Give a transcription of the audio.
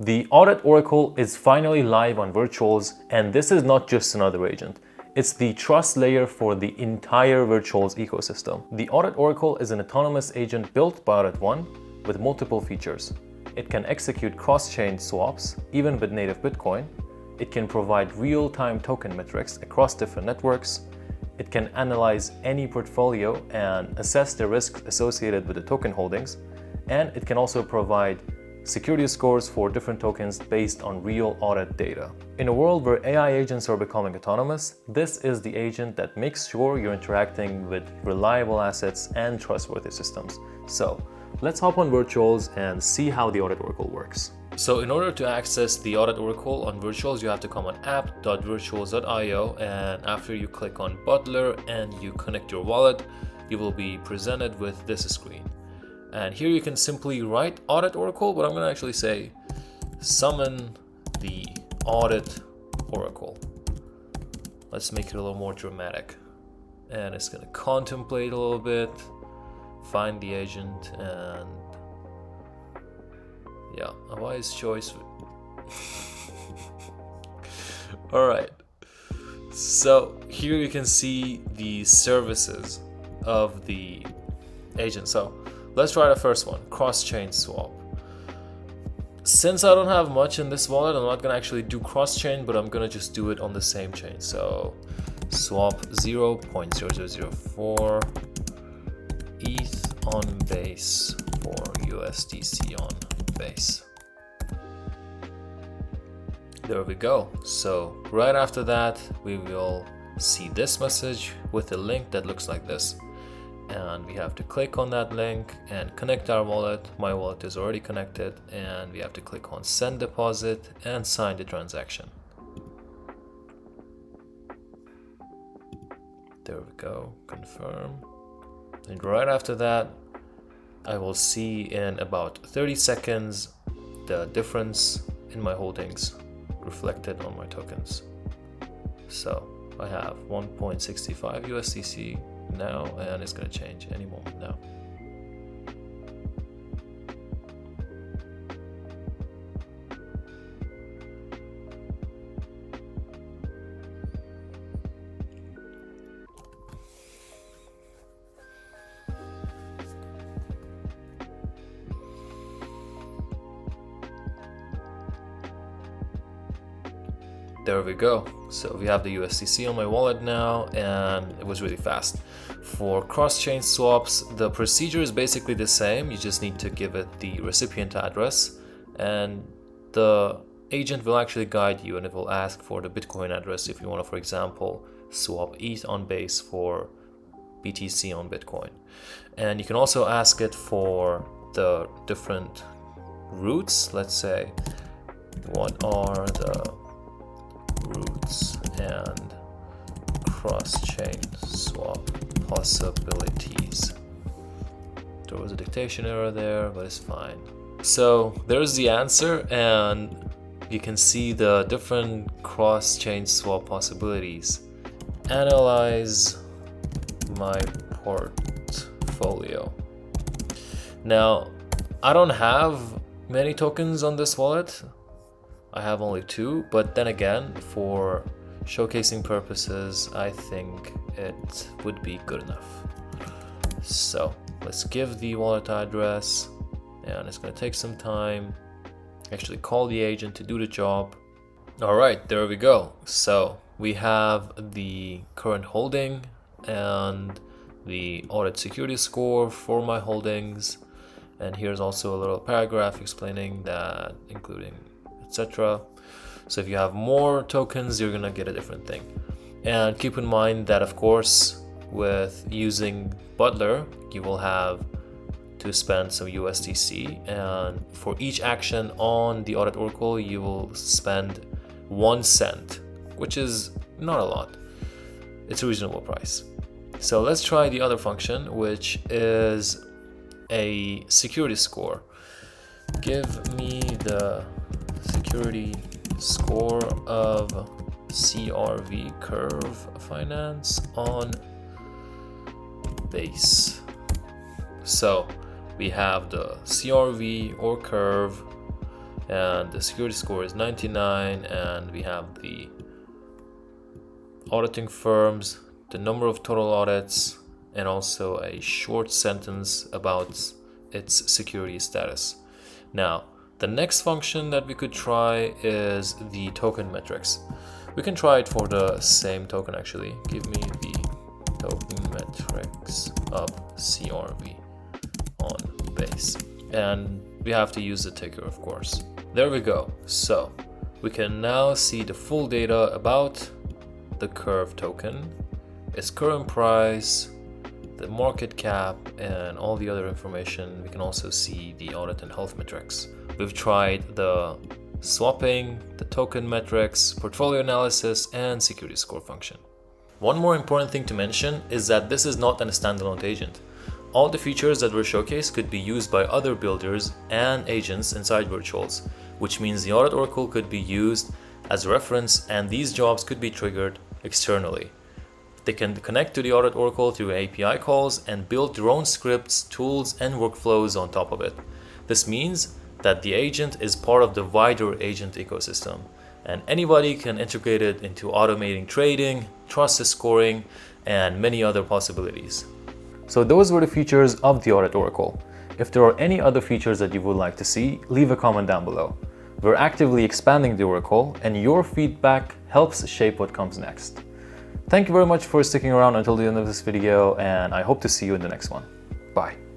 The Audit Oracle is finally live on Virtuals, and this is not just another agent. It's the trust layer for the entire Virtuals ecosystem. The Audit Oracle is an autonomous agent built by AuditOne with multiple features. It can execute cross-chain swaps, even with native Bitcoin. It can provide real-time token metrics across different networks. It can analyze any portfolio and assess the risks associated with the token holdings. And it can also provide security scores for different tokens based on real audit data. In a world where AI agents are becoming autonomous, this is the agent that makes sure you're interacting with reliable assets and trustworthy systems. So let's hop on Virtuals and see how the Audit Oracle works. So in order to access the Audit Oracle on Virtuals, you have to come on app.virtuals.io, and after you click on Butler and you connect your wallet, you will be presented with this screen. And here you can simply write Audit Oracle, but I'm going to actually say summon the Audit Oracle. Let's make it a little more dramatic. And it's going to contemplate a little bit, find the agent, and yeah, a wise choice. All right. So here you can see the services of the agent. So let's try the first one, cross-chain swap. Since I don't have much in this wallet, I'm not gonna actually do cross-chain, but I'm gonna just do it on the same chain. So swap 0.0004 ETH on base for USDC on base. There we go. So right after that, we will see this message with a link that looks like this. And we have to click on that link and connect our wallet. My wallet is already connected, and we have to click on send deposit and sign the transaction. There we go, confirm. And right after that, I will see in about 30 seconds the difference in my holdings reflected on my tokens. So I have 1.65 USDC now, and it's going to change any moment now. There we go. So we have the USDC on my wallet now, and it was really fast. For cross-chain swaps, the procedure is basically the same. You just need to give it the recipient address, and the agent will actually guide you, and it will ask for the Bitcoin address if you want to, for example, swap ETH on base for BTC on Bitcoin. And you can also ask it for the different routes. Let's say, what are the routes and cross-chain swap possibilities? There was a dictation error there, but it's fine. So there's the answer, and you can see the different cross-chain swap possibilities. Analyze my portfolio. Now, I don't have many tokens on this wallet. I have only 2, but then again, for showcasing purposes, I think it would be good enough. So let's give the wallet address, and it's going to take some time. Actually call the agent to do the job. All right, there we go. So we have the current holding and the audit security score for my holdings. And here's also a little paragraph explaining that, including etc. So if you have more tokens, you're gonna get a different thing. And keep in mind that, of course, with using Butler, you will have to spend some USDC, and for each action on the Audit Oracle, you will spend 1 cent, which is not a lot. It's a reasonable price. So let's try the other function, which is a security score. Give me the security score of CRV Curve Finance on base. So we have the CRV or Curve, and the security score is 99, and we have the auditing firms, the number of total audits, and also a short sentence about its security status. Now, the next function that we could try is the token metrics. We can try it for the same token actually. Give me the token metrics of CRV on base. And we have to use the ticker, of course. There we go. So we can now see the full data about the Curve token, its current price, the market cap, and all the other information. We can also see the audit and health metrics. We've tried the swapping, the token metrics, portfolio analysis, and security score function. One more important thing to mention is that this is not a standalone agent. All the features that were showcased could be used by other builders and agents inside Virtuals, which means the Audit Oracle could be used as a reference, and these jobs could be triggered externally. They can connect to the Audit Oracle through API calls and build their own scripts, tools, and workflows on top of it. This means that the agent is part of the wider agent ecosystem, and anybody can integrate it into automating trading, trusted scoring, and many other possibilities. So those were the features of the Audit Oracle. If there are any other features that you would like to see, leave a comment down below. We're actively expanding the Oracle, and your feedback helps shape what comes next. Thank you very much for sticking around until the end of this video, and I hope to see you in the next one. Bye.